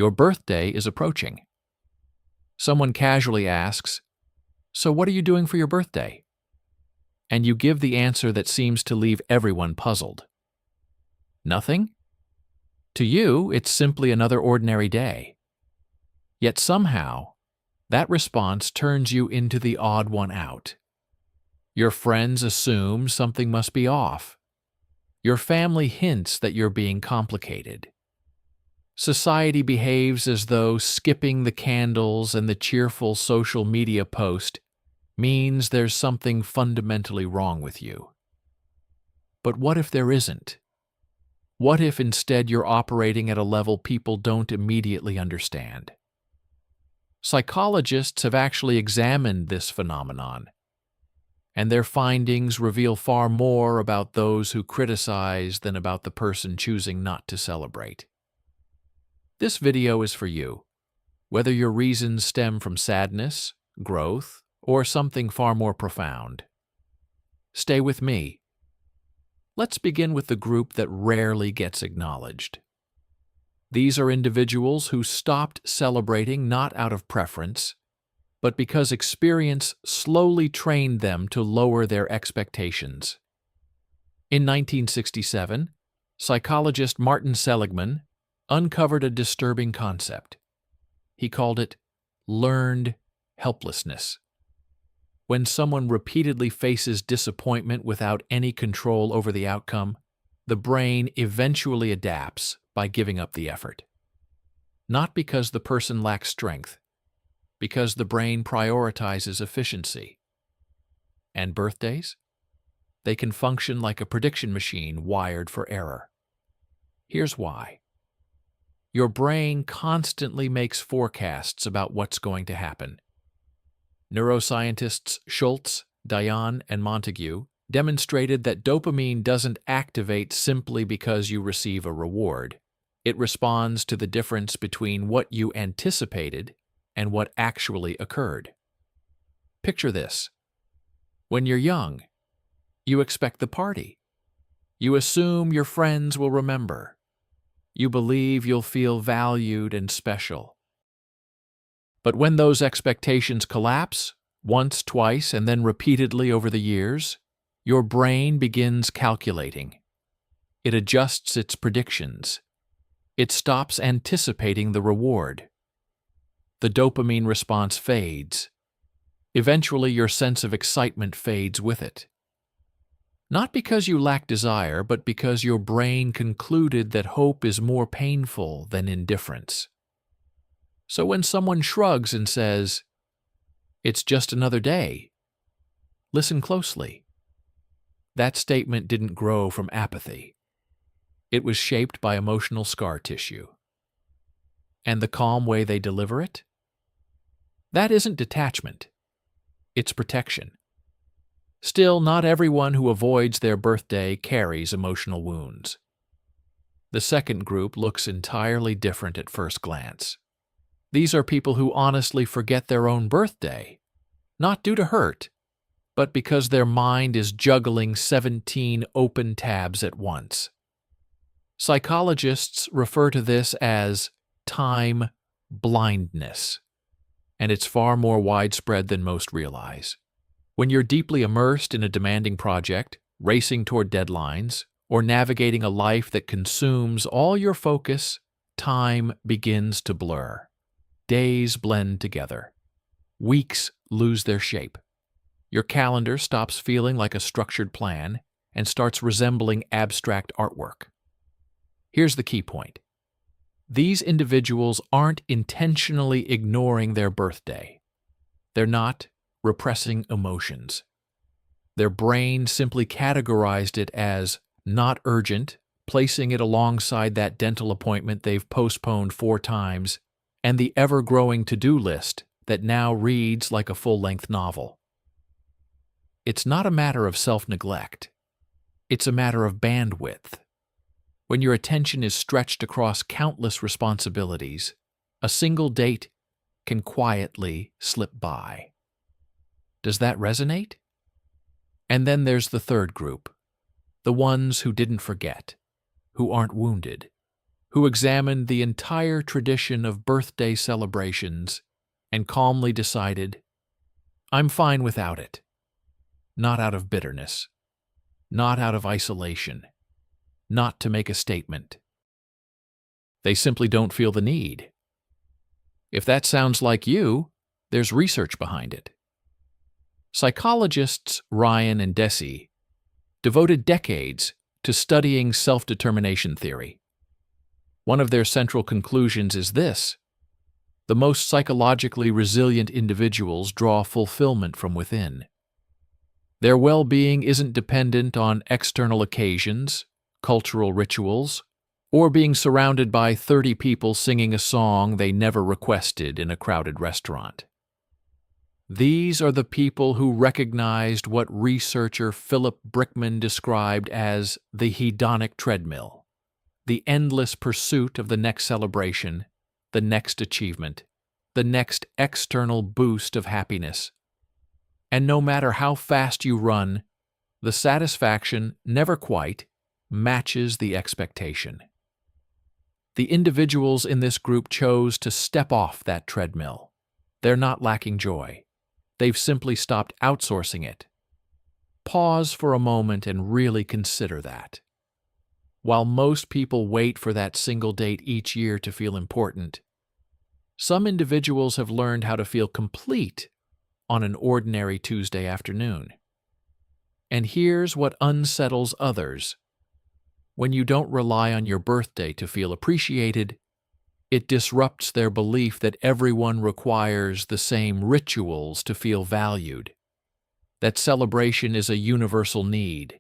Your birthday is approaching. Someone casually asks, "So what are you doing for your birthday?" And you give the answer that seems to leave everyone puzzled. Nothing? To you, it's simply another ordinary day. Yet somehow, that response turns you into the odd one out. Your friends assume something must be off. Your family hints that you're being complicated. Society behaves as though skipping the candles and the cheerful social media post means there's something fundamentally wrong with you. But what if there isn't? What if instead you're operating at a level people don't immediately understand? Psychologists have actually examined this phenomenon, and their findings reveal far more about those who criticize than about the person choosing not to celebrate. This video is for you, whether your reasons stem from sadness, growth, or something far more profound. Stay with me. Let's begin with the group that rarely gets acknowledged. These are individuals who stopped celebrating not out of preference, but because experience slowly trained them to lower their expectations. In 1967, psychologist Martin Seligman uncovered a disturbing concept. He called it learned helplessness. When someone repeatedly faces disappointment without any control over the outcome, the brain eventually adapts by giving up the effort. Not because the person lacks strength, because the brain prioritizes efficiency. And birthdays? They can function like a prediction machine wired for error. Here's why. Your brain constantly makes forecasts about what's going to happen. Neuroscientists Schultz, Dion, and Montague demonstrated that dopamine doesn't activate simply because you receive a reward. It responds to the difference between what you anticipated and what actually occurred. Picture this. When you're young, you expect the party. You assume your friends will remember. You believe you'll feel valued and special. But when those expectations collapse, once, twice, and then repeatedly over the years, your brain begins calculating. It adjusts its predictions. It stops anticipating the reward. The dopamine response fades. Eventually, your sense of excitement fades with it. Not because you lack desire, but because your brain concluded that hope is more painful than indifference. So when someone shrugs and says, "It's just another day," listen closely. That statement didn't grow from apathy. It was shaped by emotional scar tissue. And the calm way they deliver it? That isn't detachment. It's protection. Still, not everyone who avoids their birthday carries emotional wounds. The second group looks entirely different at first glance. These are people who honestly forget their own birthday, not due to hurt, but because their mind is juggling 17 open tabs at once. Psychologists refer to this as time blindness, and it's far more widespread than most realize. When you're deeply immersed in a demanding project, racing toward deadlines, or navigating a life that consumes all your focus, time begins to blur. Days blend together. Weeks lose their shape. Your calendar stops feeling like a structured plan and starts resembling abstract artwork. Here's the key point. These individuals aren't intentionally ignoring their birthday. They're not repressing emotions. Their brain simply categorized it as not urgent, placing it alongside that dental appointment they've postponed 4 times and the ever-growing to-do list that now reads like a full-length novel. It's not a matter of self-neglect. It's a matter of bandwidth. When your attention is stretched across countless responsibilities, a single date can quietly slip by. Does that resonate? And then there's the third group, the ones who didn't forget, who aren't wounded. who examined the entire tradition of birthday celebrations and calmly decided, I'm fine without it. Not out of bitterness, not out of isolation, not to make a statement. They simply don't feel the need. If that sounds like you, there's research behind it. Psychologists Ryan and Deci devoted decades to studying self-determination theory. One of their central conclusions is this: the most psychologically resilient individuals draw fulfillment from within. Their well-being isn't dependent on external occasions, cultural rituals, or being surrounded by 30 people singing a song they never requested in a crowded restaurant. These are the people who recognized what researcher Philip Brickman described as the hedonic treadmill, the endless pursuit of the next celebration, the next achievement, the next external boost of happiness. And no matter how fast you run, the satisfaction never quite matches the expectation. The individuals in this group chose to step off that treadmill. They're not lacking joy. They've simply stopped outsourcing it. Pause for a moment and really consider that. While most people wait for that single date each year to feel important, some individuals have learned how to feel complete on an ordinary Tuesday afternoon. And here's what unsettles others. When you don't rely on your birthday to feel appreciated, it disrupts their belief that everyone requires the same rituals to feel valued, that celebration is a universal need,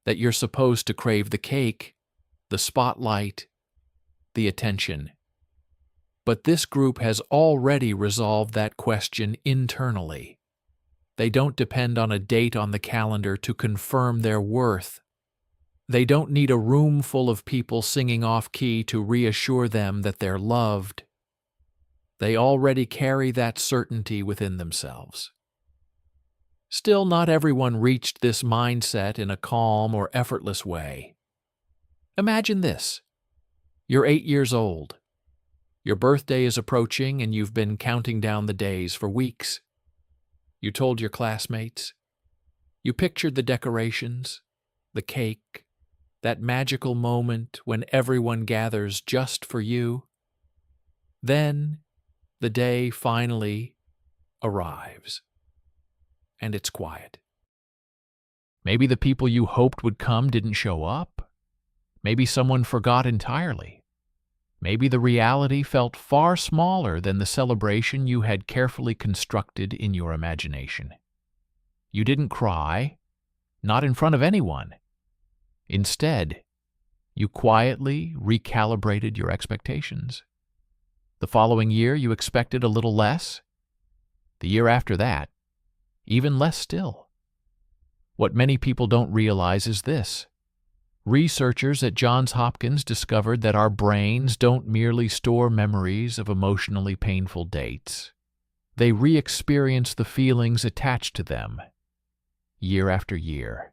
that you're supposed to crave the cake, the spotlight, the attention. But this group has already resolved that question internally. They don't depend on a date on the calendar to confirm their worth. They don't need a room full of people singing off-key to reassure them that they're loved. They already carry that certainty within themselves. Still, not everyone reached this mindset in a calm or effortless way. Imagine this. You're 8 years old. Your birthday is approaching and you've been counting down the days for weeks. You told your classmates. You pictured the decorations, the cake, that magical moment when everyone gathers just for you. Then the day finally arrives, and it's quiet. Maybe the people you hoped would come didn't show up. Maybe someone forgot entirely. Maybe the reality felt far smaller than the celebration you had carefully constructed in your imagination. You didn't cry, not in front of anyone. Instead, you quietly recalibrated your expectations. The following year, you expected a little less. The year after that, even less still. What many people don't realize is this. Researchers at Johns Hopkins discovered that our brains don't merely store memories of emotionally painful dates. They re-experience the feelings attached to them, year after year.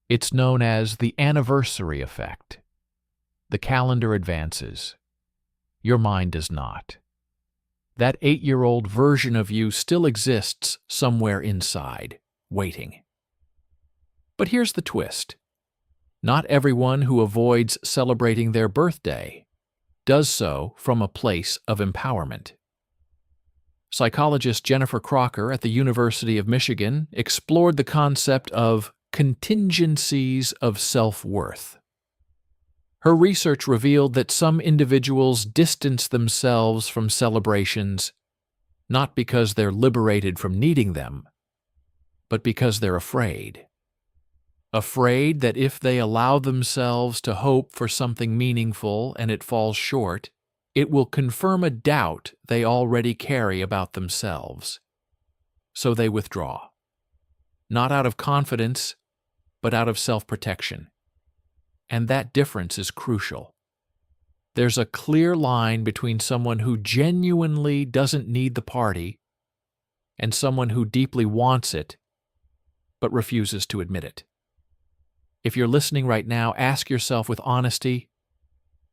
It's known as the anniversary effect. The calendar advances. Your mind does not. That 8-year-old version of you still exists somewhere inside, waiting. But here's the twist. Not everyone who avoids celebrating their birthday does so from a place of empowerment. Psychologist Jennifer Crocker at the University of Michigan explored the concept of contingencies of self-worth. Her research revealed that some individuals distance themselves from celebrations not because they're liberated from needing them, but because they're afraid. Afraid that if they allow themselves to hope for something meaningful and it falls short, it will confirm a doubt they already carry about themselves. So they withdraw. Not out of confidence, but out of self-protection. And that difference is crucial. There's a clear line between someone who genuinely doesn't need the party and someone who deeply wants it, but refuses to admit it. If you're listening right now, ask yourself with honesty,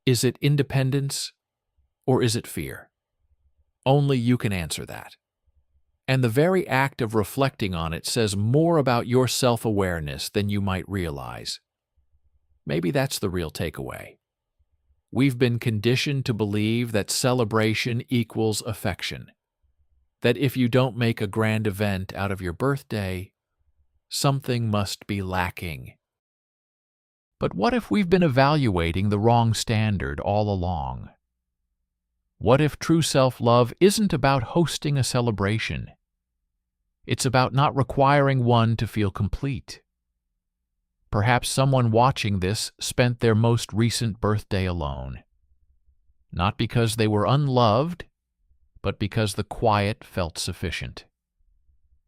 Is it independence or is it fear? Only you can answer that. And the very act of reflecting on it says more about your self-awareness than you might realize. Maybe that's the real takeaway. We've been conditioned to believe that celebration equals affection. That if you don't make a grand event out of your birthday, something must be lacking. But what if we've been evaluating the wrong standard all along? What if true self-love isn't about hosting a celebration? It's about not requiring one to feel complete. Perhaps someone watching this spent their most recent birthday alone. Not because they were unloved, but because the quiet felt sufficient.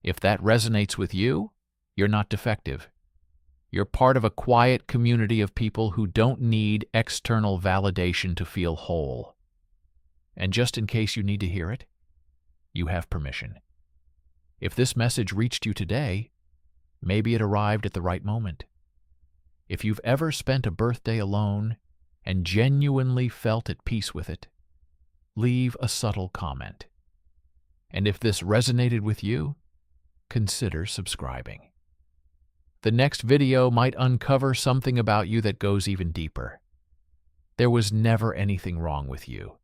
If that resonates with you, you're not defective. You're part of a quiet community of people who don't need external validation to feel whole. And just in case you need to hear it, you have permission. If this message reached you today, maybe it arrived at the right moment. If you've ever spent a birthday alone and genuinely felt at peace with it, leave a subtle comment. And if this resonated with you, consider subscribing. The next video might uncover something about you that goes even deeper. There was never anything wrong with you.